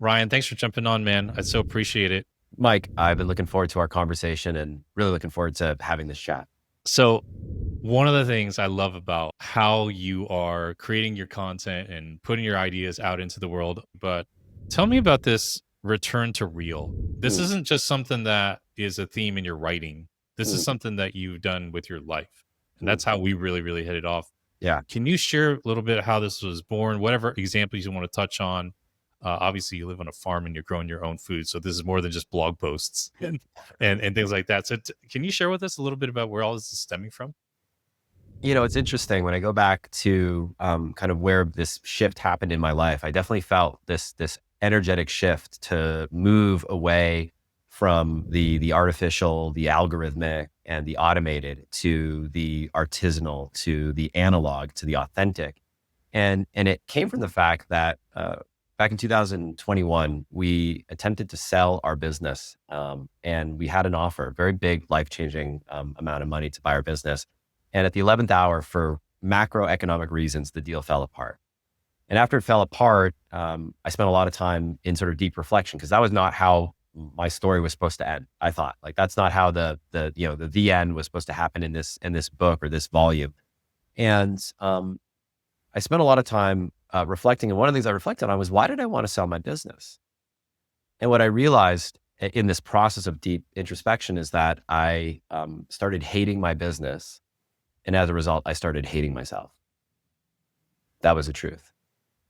Ryan, thanks for jumping on, man. I so appreciate it. Mike, I've been looking forward to our conversation and really looking forward to having this chat. So, one of the things I love about how you are creating your content and putting your ideas out into the world, but tell me about this return to real. This Mm, isn't just something that is a theme in your writing. This is mm, something that you've done with your life. And mm. that's how we really hit it off. Yeah. Can you share a little bit how this was born? Whatever examples you want to touch on. Obviously, you live on a farm and you're growing your own food, so this is more than just blog posts and things like that. So, can you share with us a little bit about where all this is stemming from? It's interesting when I go back to kind of where this shift happened in my life. I definitely felt this energetic shift to move away from the artificial, the algorithmic, and the automated to the artisanal, to the analog, to the authentic. And it came from the fact that back in 2021, we attempted to sell our business, and we had an offer, very big, life changing amount of money to buy our business. And at the 11th hour, for macroeconomic reasons, the deal fell apart. And after it fell apart, I spent a lot of time in sort of deep reflection because that was not how my story was supposed to end. I thought like that's not how the end was supposed to happen in this book or this volume. And I spent a lot of time reflecting. And one of the things I reflected on was, why did I want to sell my business? And what I realized in this process of deep introspection is that I started hating my business. And as a result, I started hating myself. That was the truth.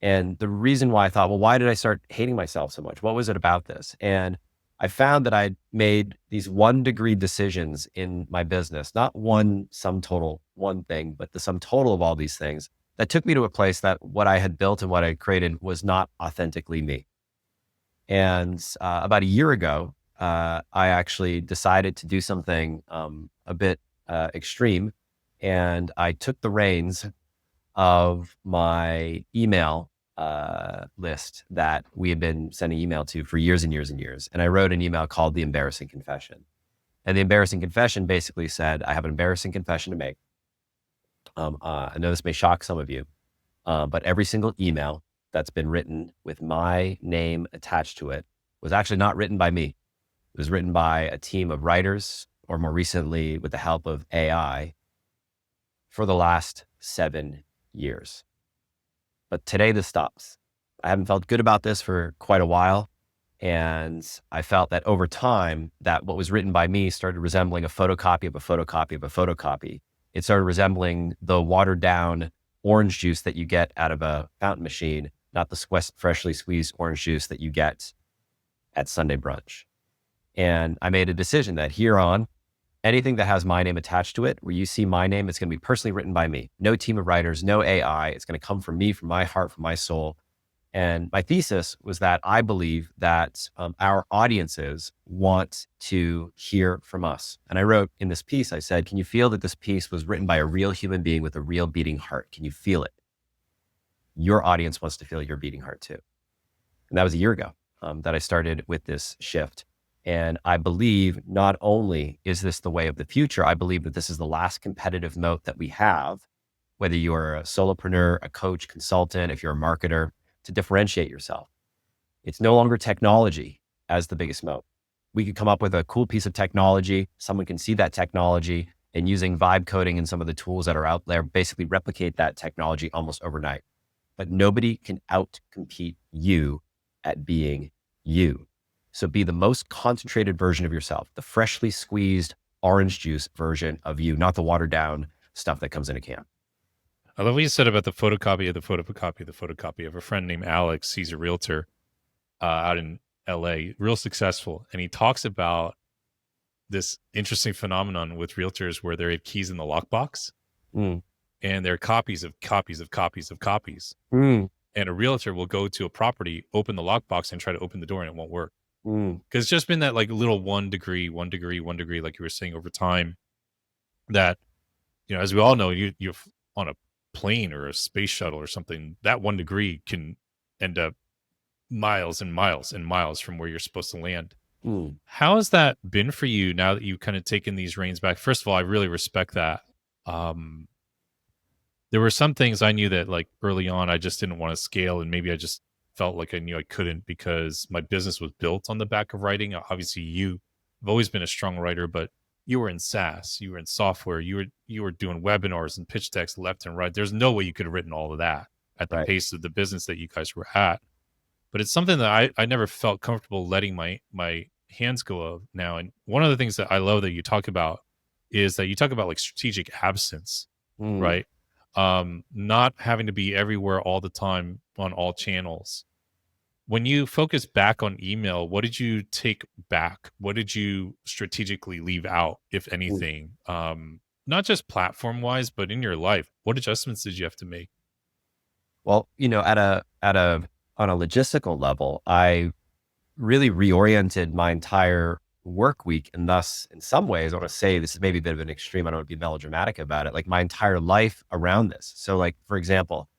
And the reason why I thought, well, why did I start hating myself so much? What was it about this? And I found that I'd made these 1-degree decisions in my business, not one sum total, one thing, but the sum total of all these things that took me to a place that what I had built and what I had created was not authentically me. And about a year ago, I actually decided to do something a bit extreme. And I took the reins of my email list that we had been sending email to for years and years and years. And I wrote an email called The Embarrassing Confession. And the embarrassing confession basically said, I have an embarrassing confession to make. I know this may shock some of you, but every single email that's been written with my name attached to it was actually not written by me. It was written by a team of writers, or more recently, with the help of AI, for the last 7 years. But today this stops. I haven't felt good about this for quite a while. And I felt that over time, that what was written by me started resembling a photocopy of a photocopy of a photocopy. It started resembling the watered down orange juice that you get out of a fountain machine, not the freshly squeezed orange juice that you get at Sunday brunch. And I made a decision that here on, anything that has my name attached to it, where you see my name, it's going to be personally written by me. No team of writers, no AI. It's going to come from me, from my heart, from my soul. And my thesis was that I believe that our audiences want to hear from us. And I wrote in this piece, I said, can you feel that this piece was written by a real human being with a real beating heart? Can you feel it? Your audience wants to feel your beating heart too. And that was a year ago that I started with this shift. And I believe not only is this the way of the future, I believe that this is the last competitive moat that we have, whether you're a solopreneur, a coach, consultant, if you're a marketer, to differentiate yourself. It's no longer technology as the biggest moat. We could come up with a cool piece of technology. Someone can see that technology and using vibe coding and some of the tools that are out there, basically replicate that technology almost overnight. But nobody can out-compete you at being you. So be the most concentrated version of yourself, the freshly squeezed orange juice version of you, not the watered down stuff that comes in a can. I love what you said about the photocopy of the photocopy of the photocopy of a friend named Alex. He's a realtor out in LA, real successful. And he talks about this interesting phenomenon with realtors where they have keys in the lockbox Mm. and they're copies of copies of copies of copies. Mm. And a realtor will go to a property, open the lockbox and try to open the door and it won't work. Mm. Because it's just been that like little 1 degree, like you were saying over time that, as we all know, you're on a plane or a space shuttle or something, that 1 degree can end up miles and miles and miles from where you're supposed to land. Mm. How has that been for you now that you've kind of taken these reins back? First of all, I really respect that. There were some things I knew that like early on, I just didn't want to scale and maybe I just felt like I knew I couldn't because my business was built on the back of writing. Obviously, you've always been a strong writer, but you were in SaaS, you were in software, you were doing webinars and pitch decks left and right. There's no way you could have written all of that at the Right. pace of the business that you guys were at. But it's something that I never felt comfortable letting my hands go of now. And one of the things that I love that you talk about is that you talk about like strategic absence, Mm. right? Not having to be everywhere all the time on all channels. When you focus back on email, what did you take back? What did you strategically leave out, if Mm. anything? Not just platform wise, but in your life, what adjustments did you have to make? Well, on a logistical level, I really reoriented my entire work week. And thus, in some ways, I want to say this is maybe a bit of an extreme. I don't want to be melodramatic about it, like my entire life around this. So, like, for example,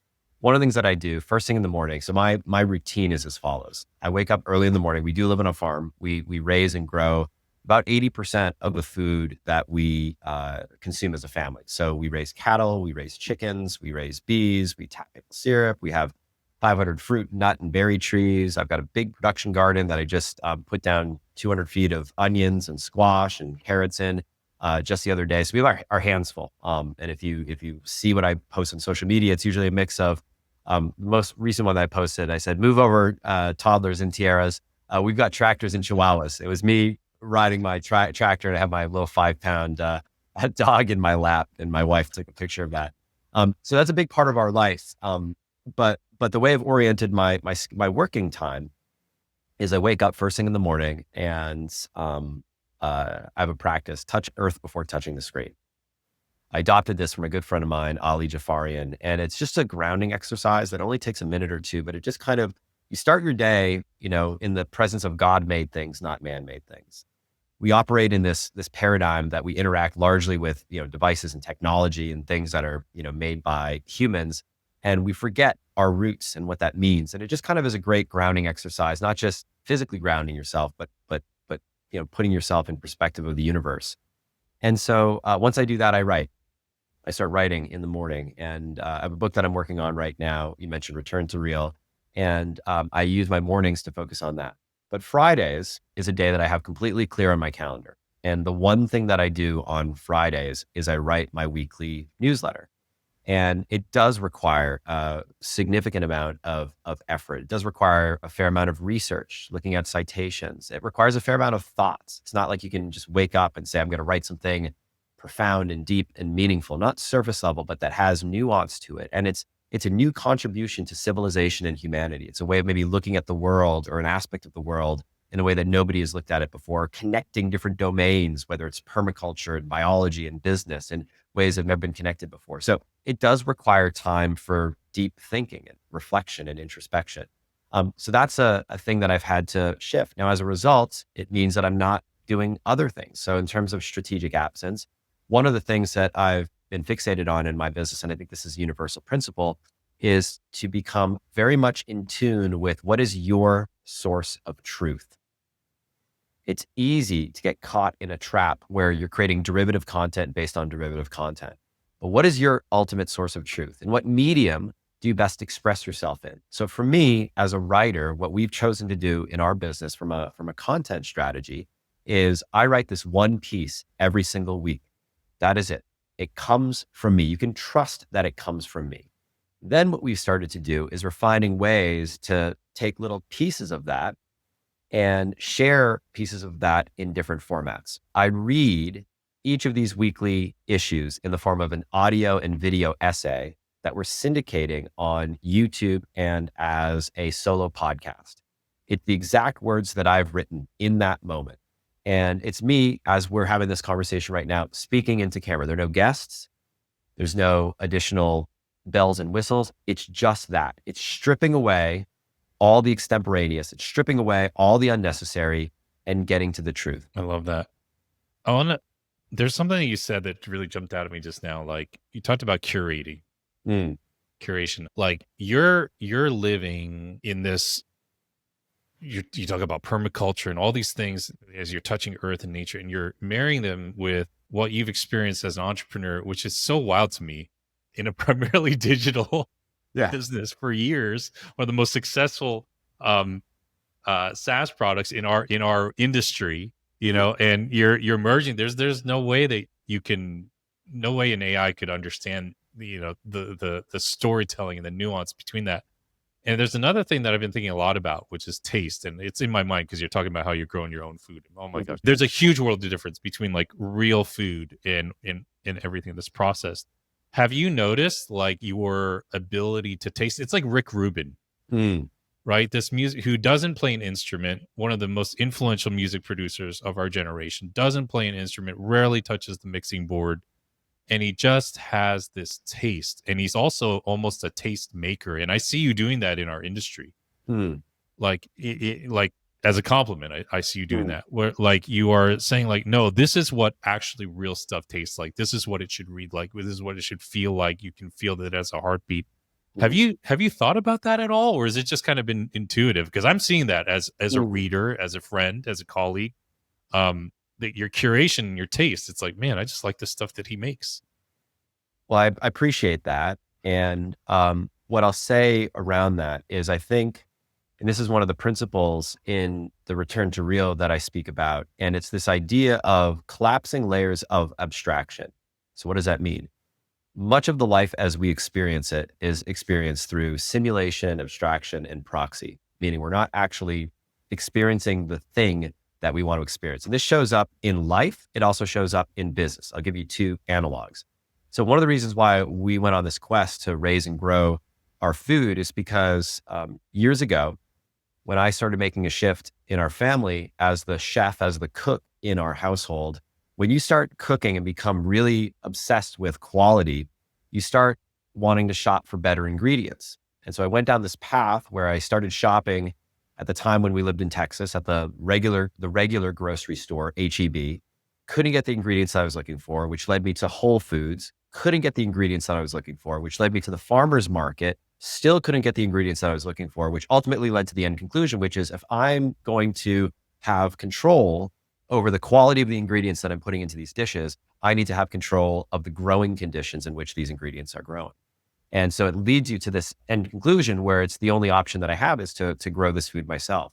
one of the things that I do first thing in the morning. So my routine is as follows. I wake up early in the morning. We do live on a farm. We raise and grow about 80% of the food that we consume as a family. So we raise cattle, we raise chickens, we raise bees, we tap maple syrup. We have 500 fruit, nut, and berry trees. I've got a big production garden that I just put down 200 feet of onions and squash and carrots in just the other day. So we have our hands full. And if you see what I post on social media, it's usually a mix of the most recent one that I posted. I said, move over toddlers and tiaras. We've got tractors and chihuahuas. It was me riding my tractor, and I have my little 5 pound dog in my lap, and my wife took a picture of that. So that's a big part of our life. But the way I've oriented my working time is I wake up first thing in the morning, and I have a practice: touch earth before touching the screen. I adopted this from a good friend of mine, Ali Jafarian, and it's just a grounding exercise that only takes a minute or two, but it just kind of, you start your day, in the presence of God-made things, not man-made things. We operate in this paradigm that we interact largely with, devices and technology and things that are, made by humans, and we forget our roots and what that means. And it just kind of is a great grounding exercise, not just physically grounding yourself, but putting yourself in perspective of the universe. And so once I do that, I write. I start writing in the morning, and I have a book that I'm working on right now. You mentioned Return to Real, and I use my mornings to focus on that. But Fridays is a day that I have completely clear on my calendar. And the one thing that I do on Fridays is I write my weekly newsletter. And it does require a significant amount of effort. It does require a fair amount of research, looking at citations. It requires a fair amount of thoughts. It's not like you can just wake up and say, I'm going to write something profound and deep and meaningful, not surface level, but that has nuance to it. And it's a new contribution to civilization and humanity. It's a way of maybe looking at the world, or an aspect of the world, in a way that nobody has looked at it before, connecting different domains, whether it's permaculture and biology and business, in ways that have never been connected before. So it does require time for deep thinking and reflection and introspection. So that's a thing that I've had to shift. Now, as a result, it means that I'm not doing other things. So in terms of strategic absence, one of the things that I've been fixated on in my business, and I think this is a universal principle, is to become very much in tune with what is your source of truth. It's easy to get caught in a trap where you're creating derivative content based on derivative content. But what is your ultimate source of truth? And what medium do you best express yourself in? So for me, as a writer, what we've chosen to do in our business from a content strategy is I write this one piece every single week. That is it. It comes from me. You can trust that it comes from me. Then what we've started to do is we're finding ways to take little pieces of that and share pieces of that in different formats. I read each of these weekly issues in the form of an audio and video essay that we're syndicating on YouTube and as a solo podcast. It's the exact words that I've written in that moment. And it's me, as we're having this conversation right now, speaking into camera. There are no guests. There's no additional bells and whistles. It's just that. It's stripping away all the extemporaneous. It's stripping away all the unnecessary and getting to the truth. I love that. There's something that you said that really jumped out at me just now. Like, you talked about curating, curation. Like, you're living in this. You talk about permaculture and all these things as you're touching earth and nature, and you're marrying them with what you've experienced as an entrepreneur, which is so wild to me, in a primarily digital Yeah. business for years, one of the most successful um, SaaS products in our industry, and you're merging. There's no way that you can, no way an AI could understand the storytelling and the nuance between that. And there's another thing that I've been thinking a lot about, which is taste, and it's in my mind because you're talking about how you're growing your own food. Oh my Mhm. gosh, there's a huge world of difference between like real food and everything that's processed. Have you noticed like your ability to taste? It's like Rick Rubin, Mm, right? This music who doesn't play an instrument, one of the most influential music producers of our generation, doesn't play an instrument, rarely touches the mixing board, and he just has this taste. And he's also almost a taste maker. And I see you doing that in our industry. mm, Like like as a compliment, I see you doing mm, that. Where like you are saying like, no, this is what actually real stuff tastes like. This is what it should read like. This is what it should feel like. You can feel that it has a heartbeat. mhm, Have you thought about that at all, or is it just kind of been intuitive? Because I'm seeing that as a mm. reader, as a friend, as a colleague, that your curation and your taste. It's like, man, I just like the stuff that he makes. Well, I appreciate that. And what I'll say around that is I think, and this is one of the principles in the return to real that I speak about, and it's this idea of collapsing layers of abstraction. So, what does that mean? Much of the life as we experience it is experienced through simulation, abstraction, and proxy, meaning we're not actually experiencing the thing that we want to experience. And this shows up in life. It also shows up in business. I'll give you two analogs. So, one of the reasons why we went on this quest to raise and grow our food is because years ago, when I started making a shift in our family as the chef, as the cook in our household, when you start cooking and become really obsessed with quality, you start wanting to shop for better ingredients. And so I went down this path where I started shopping at the time when we lived in Texas at the regular grocery store, HEB. Couldn't get the ingredients I was looking for, which led me to Whole Foods. Couldn't get the ingredients that I was looking for, which led me to the farmer's market. Still couldn't get the ingredients that I was looking for, which ultimately led to the end conclusion, which is if I'm going to have control over the quality of the ingredients that I'm putting into these dishes, I need to have control of the growing conditions in which these ingredients are grown. And so it leads you to this end conclusion where it's the only option that I have is to grow this food myself.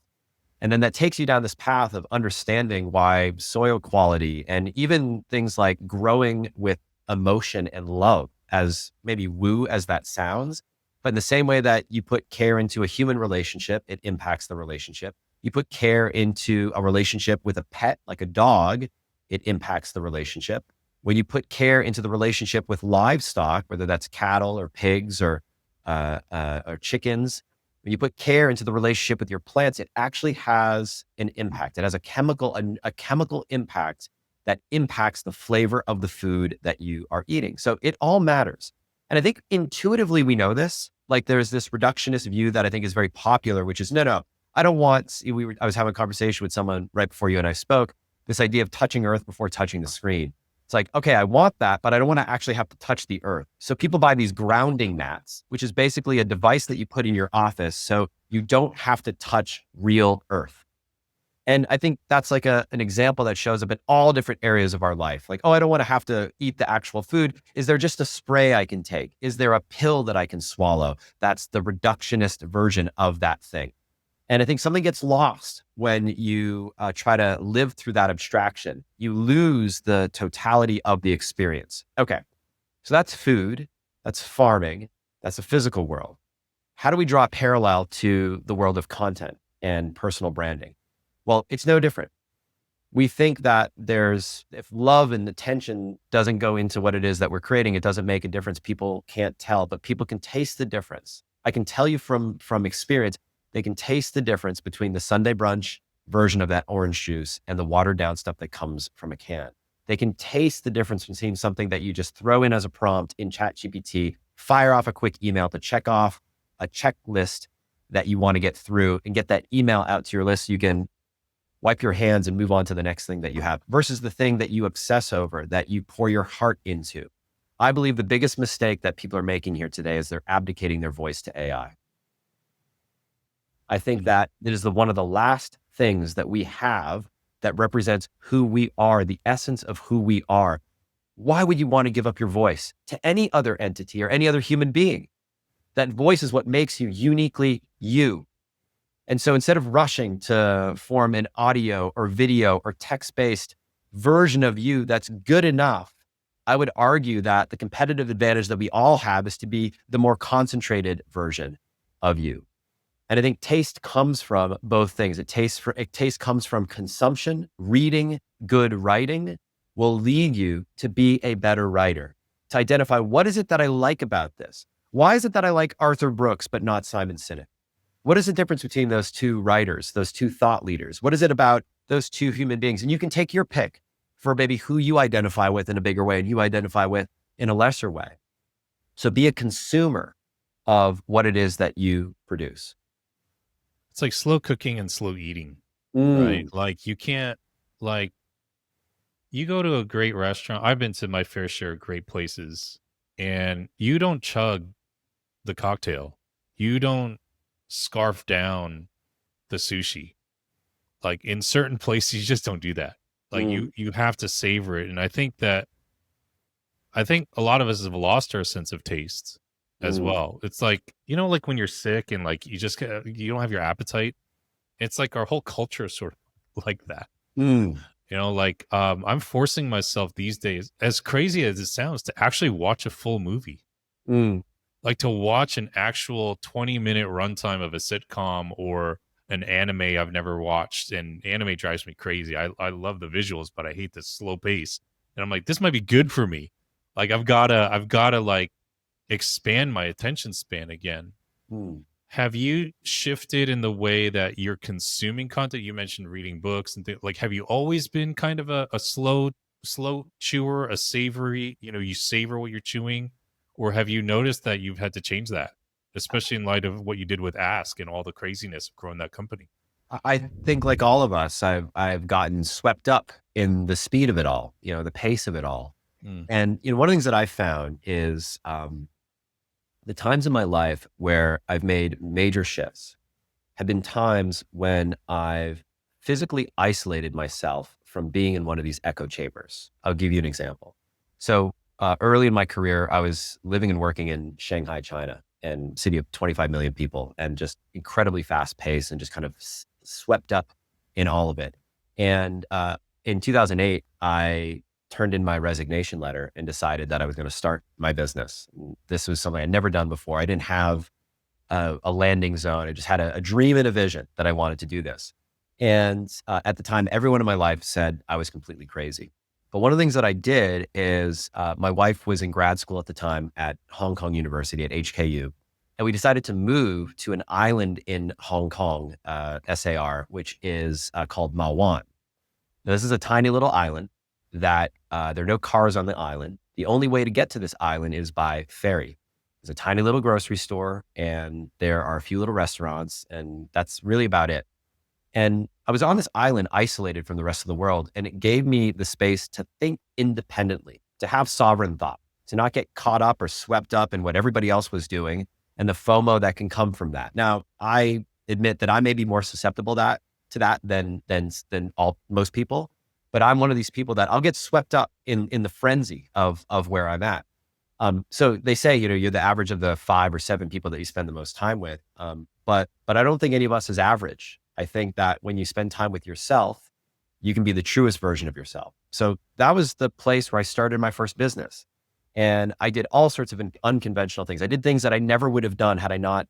And then that takes you down this path of understanding why soil quality and even things like growing with emotion and love, as maybe woo as that sounds, but in the same way that you put care into a human relationship, it impacts the relationship. You put care into a relationship with a pet, like a dog, it impacts the relationship. When you put care into the relationship with livestock, whether that's cattle or pigs or chickens, when you put care into the relationship with your plants, it actually has an impact. It has a chemical impact that impacts the flavor of the food that you are eating. So it all matters. And I think intuitively we know this. Like there's this reductionist view that I think is very popular, which is no, I don't want. I was having a conversation with someone right before you and I spoke. This idea of touching earth before touching the screen. It's like, okay, I want that, but I don't want to actually have to touch the earth. So people buy these grounding mats, which is basically a device that you put in your office so you don't have to touch real earth. And I think that's like an example that shows up in all different areas of our life. Like, oh, I don't want to have to eat the actual food. Is there just a spray I can take? Is there a pill that I can swallow? That's the reductionist version of that thing. And I think something gets lost when you try to live through that abstraction. You lose the totality of the experience. Okay, so that's food, that's farming, that's a physical world. How do we draw a parallel to the world of content and personal branding? Well, it's no different. We think that if love and attention doesn't go into what it is that we're creating, it doesn't make a difference. People can't tell, but people can taste the difference. I can tell you from experience, they can taste the difference between the Sunday brunch version of that orange juice and the watered down stuff that comes from a can. They can taste the difference between something that you just throw in as a prompt in ChatGPT, fire off a quick email to check off a checklist that you want to get through and get that email out to your list so you can wipe your hands and move on to the next thing that you have versus the thing that you obsess over, that you pour your heart into. I believe the biggest mistake that people are making here today is they're abdicating their voice to AI. I think that it is one of the last things that we have that represents who we are, the essence of who we are. Why would you want to give up your voice to any other entity or any other human being? That voice is what makes you uniquely you. And so instead of rushing to form an audio or video or text-based version of you that's good enough, I would argue that the competitive advantage that we all have is to be the more concentrated version of you. And I think taste comes from both things. Taste comes from consumption. Reading good writing will lead you to be a better writer, to identify what is it that I like about this? Why is it that I like Arthur Brooks, but not Simon Sinek? What is the difference between those two writers, those two thought leaders? What is it about those two human beings? And you can take your pick for maybe who you identify with in a bigger way and you identify with in a lesser way. So be a consumer of what it is that you produce. It's like slow cooking and slow eating, right? Mm, Like you can't like you go to a great restaurant. I've been to my fair share of great places, and you don't chug the cocktail. You don't scarf down the sushi. Like in certain places, you just don't do that. Like mm, you have to savor it. And I think a lot of us have lost our sense of taste as mm, well. It's like, like when you're sick and like you don't have your appetite. It's like our whole culture is sort of like that. mm, Like I'm forcing myself these days, as crazy as it sounds, to actually watch a full movie. mm, Like to watch an actual 20-minute runtime of a sitcom or an anime I've never watched. And anime drives me crazy. I love the visuals, but I hate the slow pace. And I'm like, this might be good for me. Like I've gotta like expand my attention span again. mm, Have you shifted in the way that you're consuming content? You mentioned reading books and things. Like, have you always been kind of a slow chewer, a savory, you savor what you're chewing? Or have you noticed that you've had to change that, especially in light of what you did with Ask and all the craziness of growing that company? I think like all of us, I've gotten swept up in the speed of it all, the pace of it all. Mm, And one of the things that I found is the times in my life where I've made major shifts have been times when I've physically isolated myself from being in one of these echo chambers. I'll give you an example. So early in my career, I was living and working in Shanghai, China, and city of 25 million people, and just incredibly fast paced and just kind of swept up in all of it. And in 2008, I turned in my resignation letter and decided that I was going to start my business. This was something I'd never done before. I didn't have a landing zone. I just had a dream and a vision that I wanted to do this. And at the time, everyone in my life said I was completely crazy. But one of the things that I did is my wife was in grad school at the time at Hong Kong University at HKU. And we decided to move to an island in Hong Kong, SAR, which is called Ma Wan. Now, this is a tiny little island that there are no cars on the island. The only way to get to this island is by ferry. There's a tiny little grocery store and there are a few little restaurants, and that's really about it. And I was on this island isolated from the rest of the world, and it gave me the space to think independently, to have sovereign thought, to not get caught up or swept up in what everybody else was doing and the FOMO that can come from that. Now, I admit that I may be more susceptible to that than most people, but I'm one of these people that I'll get swept up in the frenzy of where I'm at. So they say, you're the average of the 5 or 7 people that you spend the most time with. But I don't think any of us is average. I think that when you spend time with yourself, you can be the truest version of yourself. So that was the place where I started my first business. And I did all sorts of unconventional things. I did things that I never would have done had I not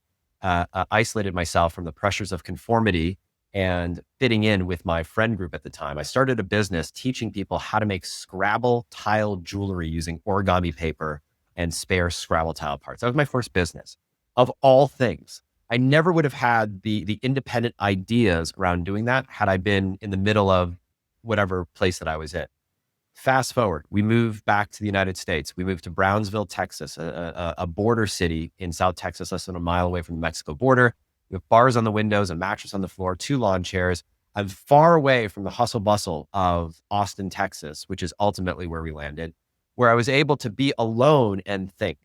isolated myself from the pressures of conformity and fitting in with my friend group at the time. I started a business teaching people how to make Scrabble tile jewelry using origami paper and spare Scrabble tile parts. That was my first business. Of all things, I never would have had the independent ideas around doing that had I been in the middle of whatever place that I was in. Fast forward, we moved back to the United States. We moved to Brownsville, Texas, a border city in South Texas, less than a mile away from the Mexico border. We have bars on the windows, a mattress on the floor, 2 lawn chairs. I'm far away from the hustle bustle of Austin, Texas, which is ultimately where we landed, where I was able to be alone and think.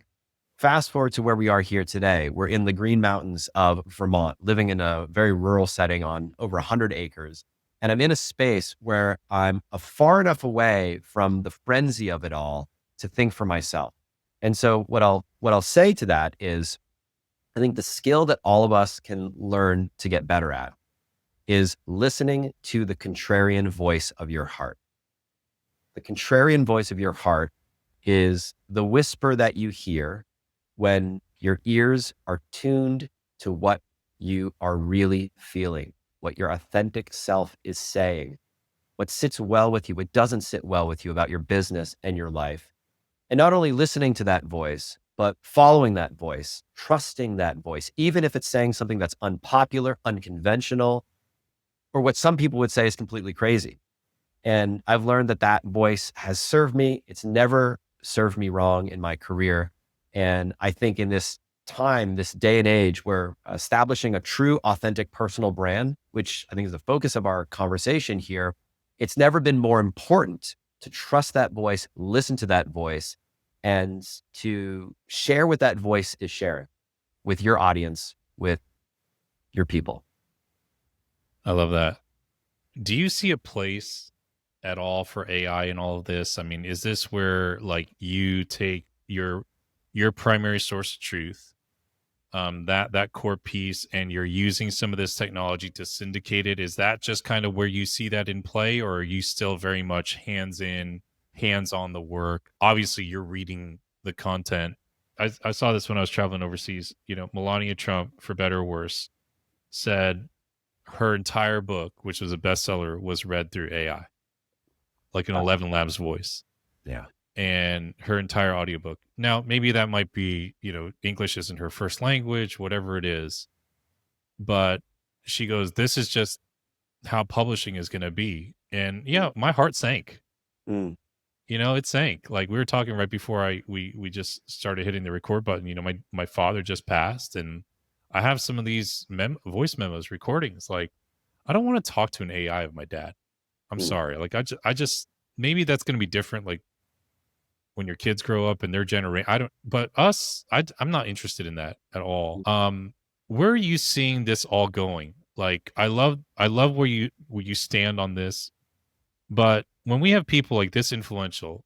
Fast forward to where we are here today. We're in the Green Mountains of Vermont, living in a very rural setting on over 100 acres. And I'm in a space where I'm far enough away from the frenzy of it all to think for myself. And so what I'll say to that is I think the skill that all of us can learn to get better at is listening to the contrarian voice of your heart. The contrarian voice of your heart is the whisper that you hear when your ears are tuned to what you are really feeling, what your authentic self is saying, what sits well with you, what doesn't sit well with you about your business and your life. And not only listening to that voice, but following that voice, trusting that voice, even if it's saying something that's unpopular, unconventional, or what some people would say is completely crazy. And I've learned that that voice has served me. It's never served me wrong in my career. And I think in this time, this day and age, where establishing a true, authentic personal brand, which I think is the focus of our conversation here, it's never been more important to trust that voice, listen to that voice, and to share what that voice is sharing with your audience, with your people. I love that. Do you see a place at all for AI in all of this? I mean, is this where like you take your primary source of truth, that core piece, and you're using some of this technology to syndicate it? Is that just kind of where you see that in play, or are you still very much hands in, hands on the work? Obviously, you're reading the content. I saw this when I was traveling overseas. You know, Melania Trump, for better or worse, said her entire book, which was a bestseller, was read through AI, like an Uh, 11 Labs voice, yeah. and her entire audiobook. Now, maybe that might be, you know, English isn't her first language, whatever it is, but she goes, this is just how publishing is going to be. And yeah, my heart sank. Mm, You know, it sank. Like we were talking right before we just started hitting the record button. You know, my father just passed, and I have some of these voice memos recordings. Like, I don't want to talk to an AI of my dad. I'm mm, sorry. Like I just maybe that's going to be different. Like when your kids grow up and their generation. I don't. But us, I'm not interested in that at all. mm, Where are you seeing this all going? Like I love where you stand on this. But when we have people like this influential,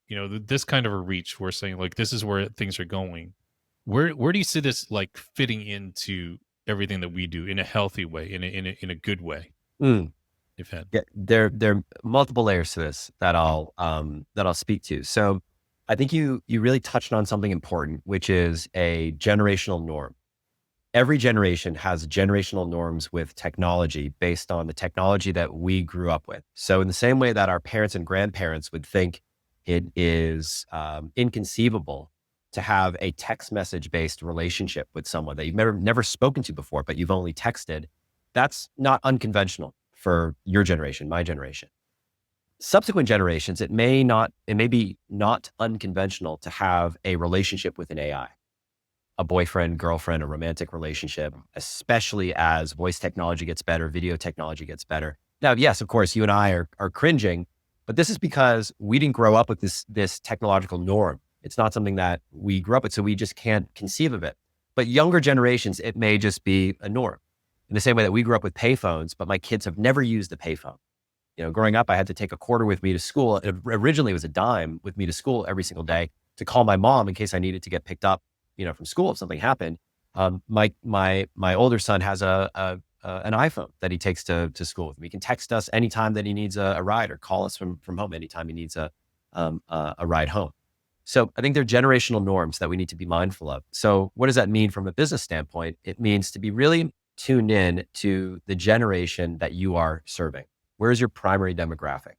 you know, this kind of a reach, we're saying like this is where things are going. Where do you see this like fitting into everything that we do in a healthy way, in a good way? mm. If had. Yeah, there are multiple layers to this that I'll speak to. So I think you really touched on something important, which is a generational norm. Every generation has generational norms with technology based on the technology that we grew up with. So in the same way that our parents and grandparents would think it is inconceivable to have a text message based relationship with someone that you've never spoken to before, but you've only texted, that's not unconventional for your generation, my generation. Subsequent generations, it may be not unconventional to have a relationship with an AI, a boyfriend, girlfriend, a romantic relationship, especially as voice technology gets better, video technology gets better. Now, yes, of course, you and I are cringing, but this is because we didn't grow up with this technological norm. It's not something that we grew up with, so we just can't conceive of it. But younger generations, it may just be a norm. In the same way that we grew up with payphones, but my kids have never used a payphone. You know, growing up, I had to take a quarter with me to school. Originally, it was a dime with me to school every single day to call my mom in case I needed to get picked up, you know, from school if something happened. My older son has an iPhone that he takes to school with me. He can text us anytime that he needs a ride, or call us from home anytime he needs a ride home. So I think there are generational norms that we need to be mindful of. So what does that mean from a business standpoint? It means to be really tuned in to the generation that you are serving. Where's your primary demographic?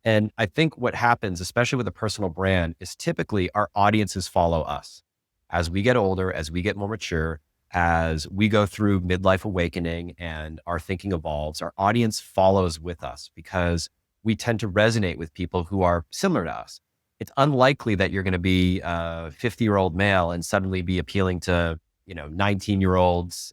And I think what happens, especially with a personal brand, is typically our audiences follow us. As we get older, as we get more mature, as we go through midlife awakening and our thinking evolves, our audience follows with us because we tend to resonate with people who are similar to us. It's unlikely that you're going to be a 50-year-old male and suddenly be appealing to, 19-year-olds,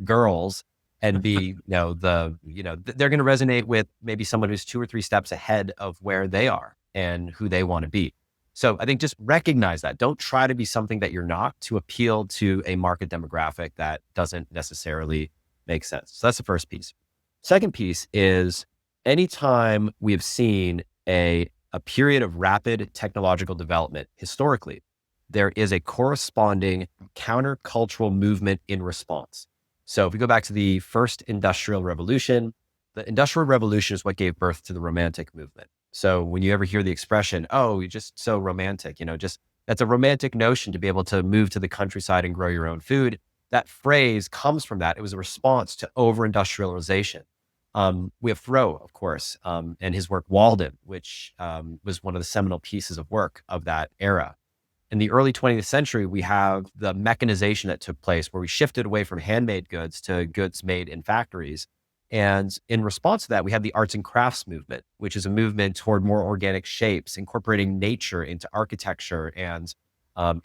girls, and be, they're going to resonate with maybe someone who's 2 or 3 steps ahead of where they are and who they want to be. So I think just recognize that. Don't try to be something that you're not to appeal to a market demographic that doesn't necessarily make sense. So that's the first piece. Second piece is anytime we have seen a period of rapid technological development historically, there is a corresponding countercultural movement in response. So if we go back to the first industrial revolution, the industrial revolution is what gave birth to the romantic movement. So when you ever hear the expression, oh, you're just so romantic, just that's a romantic notion to be able to move to the countryside and grow your own food. That phrase comes from that. It was a response to over industrialization. We have Thoreau, of course, and his work Walden, which was one of the seminal pieces of work of that era. In the early 20th century, we have the mechanization that took place where we shifted away from handmade goods to goods made in factories. And in response to that, we have the arts and crafts movement, which is a movement toward more organic shapes, incorporating nature into architecture and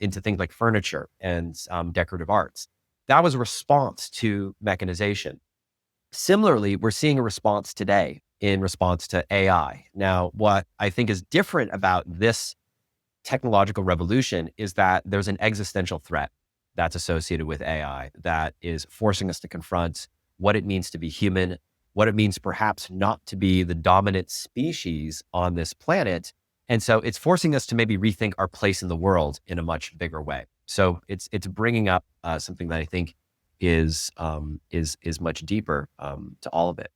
into things like furniture and decorative arts. That was a response to mechanization. Similarly, we're seeing a response today in response to AI. Now, what I think is different about this technological revolution is that there's an existential threat that's associated with AI that is forcing us to confront what it means to be human, what it means perhaps not to be the dominant species on this planet. And so it's forcing us to maybe rethink our place in the world in a much bigger way. So it's bringing up something that I think is much deeper to all of it.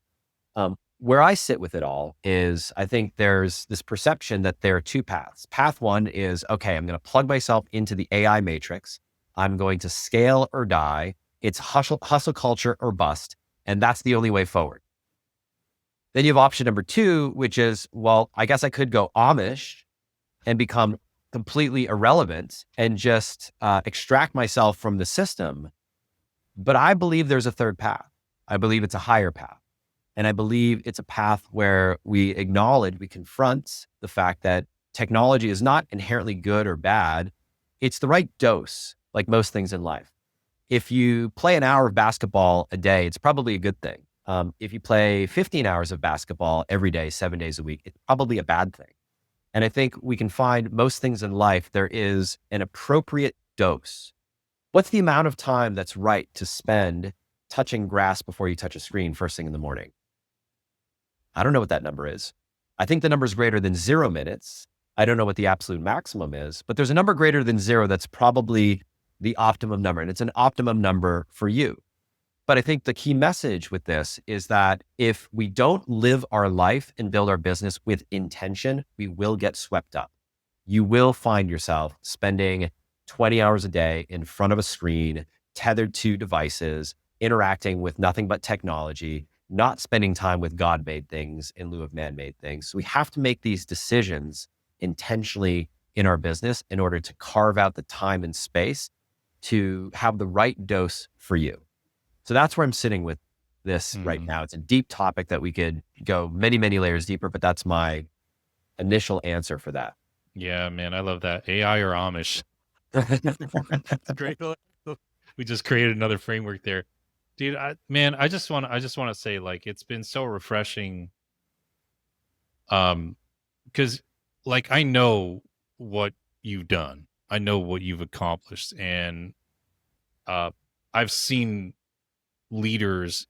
Where I sit with it all is I think there's this perception that there are two paths. Path one is, okay, I'm going to plug myself into the AI matrix. I'm going to scale or die. It's hustle culture or bust. And that's the only way forward. Then you have option number two, which is, well, I guess I could go Amish and become completely irrelevant and just extract myself from the system. But I believe there's a third path. I believe it's a higher path. And I believe it's a path where we acknowledge, we confront the fact that technology is not inherently good or bad. It's the right dose, like most things in life. If you play an hour of basketball a day, it's probably a good thing. If you play 15 hours of basketball every day, 7 days a week, it's probably a bad thing. And I think we can find most things in life, there is an appropriate dose. What's the amount of time that's right to spend touching grass before you touch a screen first thing in the morning? I don't know what that number is. I think the number is greater than 0 minutes. I don't know what the absolute maximum is, but there's a number greater than 0 that's probably the optimum number, and it's an optimum number for you. But I think the key message with this is that if we don't live our life and build our business with intention, we will get swept up. You will find yourself spending 20 hours a day in front of a screen, tethered to devices, interacting with nothing but technology, not spending time with God-made things in lieu of man-made things. So we have to make these decisions intentionally in our business in order to carve out the time and space to have the right dose for you. So that's where I'm sitting with this right now. It's a deep topic that we could go many, many layers deeper, but that's my initial answer for that. Yeah, man, I love that. AI or Amish. Great. We just created another framework there. Dude, I just want to say, like, it's been so refreshing because like I know what you've done. I know what you've accomplished, and I've seen leaders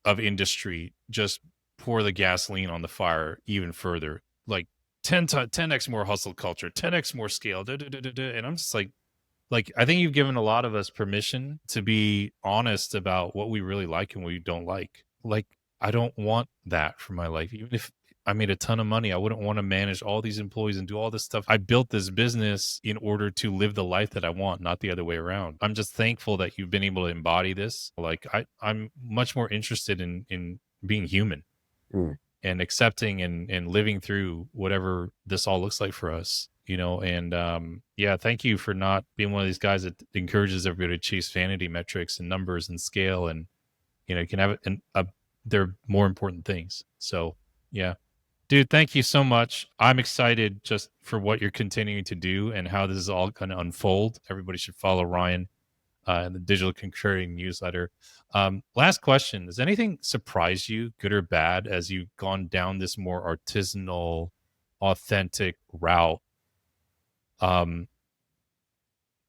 of industry just pour the gasoline on the fire even further, like 10x more hustle culture, 10x more scale, and I'm just like I think you've given a lot of us permission to be honest about what we really like and what we don't like. Like, I don't want that for my life. Even if I made a ton of money, I wouldn't want to manage all these employees and do all this stuff. I built this business in order to live the life that I want, not the other way around. I'm just thankful that you've been able to embody this. Like, I'm much more interested in being human and accepting and living through whatever this all looks like for us, and yeah, thank you for not being one of these guys that encourages everybody to chase vanity metrics and numbers and scale, and you can have it, and they're more important things. So yeah, dude, thank you so much. I'm excited just for what you're continuing to do and how this is all going to unfold. Everybody should follow Ryan in the Digital Contrarian newsletter. Last question: does anything surprise you, good or bad, as you've gone down this more artisanal, authentic route?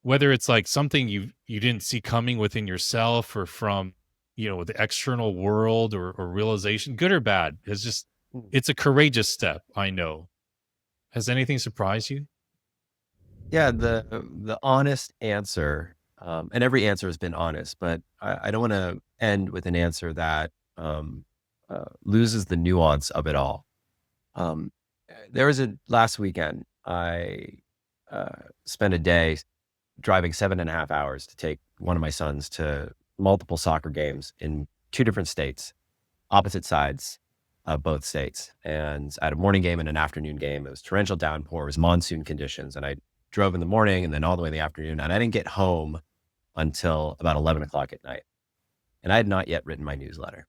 Whether it's like something you didn't see coming within yourself or from the external world or realization, good or bad, it's a courageous step. I know. Has anything surprised you? Yeah, the honest answer, and every answer has been honest, but I don't want to end with an answer that loses the nuance of it all. There was a last weekend. I spent a day driving 7.5 hours to take one of my sons to multiple soccer games in two different states, opposite sides of both states. And I had a morning game and an afternoon game. It was torrential downpour, it was monsoon conditions. And I drove in the morning and then all the way in the afternoon. And I didn't get home until about 11 o'clock at night. And I had not yet written my newsletter.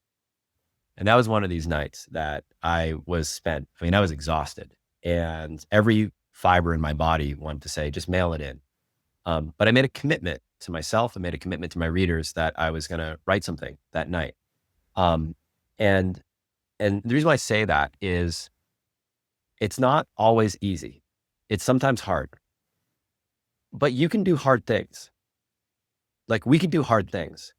And that was one of these nights that I was spent. I mean, I was exhausted and every fiber in my body wanted to say, just mail it in. But I made a commitment to myself. I made a commitment to my readers that I was going to write something that night. Um, and and the reason why I say that is it's not always easy. It's sometimes hard, but you can do hard things. Like we can do hard things.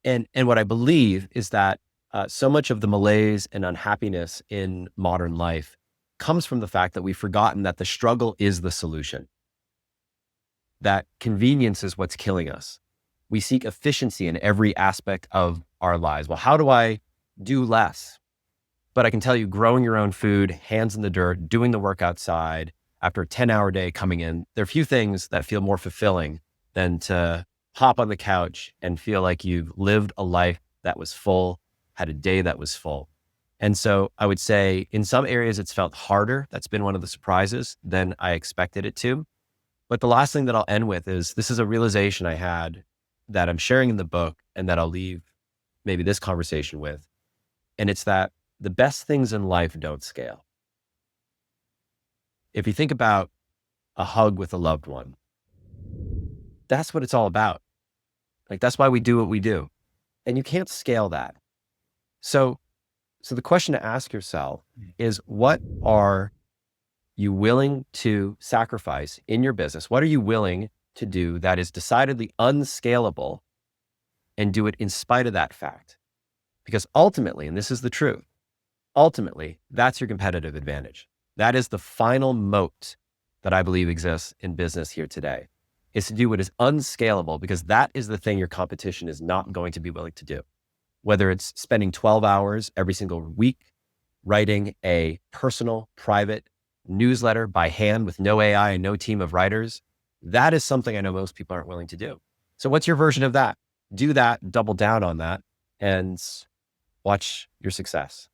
And what I believe is that so much of the malaise and unhappiness in modern life comes from the fact that we've forgotten that the struggle is the solution, that convenience is what's killing us. We seek efficiency in every aspect of our lives. Well, how do I do less? But I can tell you, growing your own food, hands in the dirt, doing the work outside after a 10-hour day coming in, there are few things that feel more fulfilling than to hop on the couch and feel like you've lived a life that was full, had a day that was full. And so I would say in some areas it's felt harder. That's been one of the surprises than I expected it to. But the last thing that I'll end with is this is a realization I had that I'm sharing in the book and that I'll leave maybe this conversation with. And it's that the best things in life don't scale. If you think about a hug with a loved one, that's what it's all about. Like that's why we do what we do. And you can't scale that. So the question to ask yourself is, what are you willing to sacrifice in your business? What are you willing to do that is decidedly unscalable, and do it in spite of that fact? Because ultimately, and this is the truth, ultimately, that's your competitive advantage. That is the final moat that I believe exists in business here today, is to do what is unscalable, because that is the thing your competition is not going to be willing to do. Whether it's spending 12 hours every single week writing a personal, private newsletter by hand with no AI and no team of writers, that is something I know most people aren't willing to do. So what's your version of that? Do that, double down on that, and watch your success.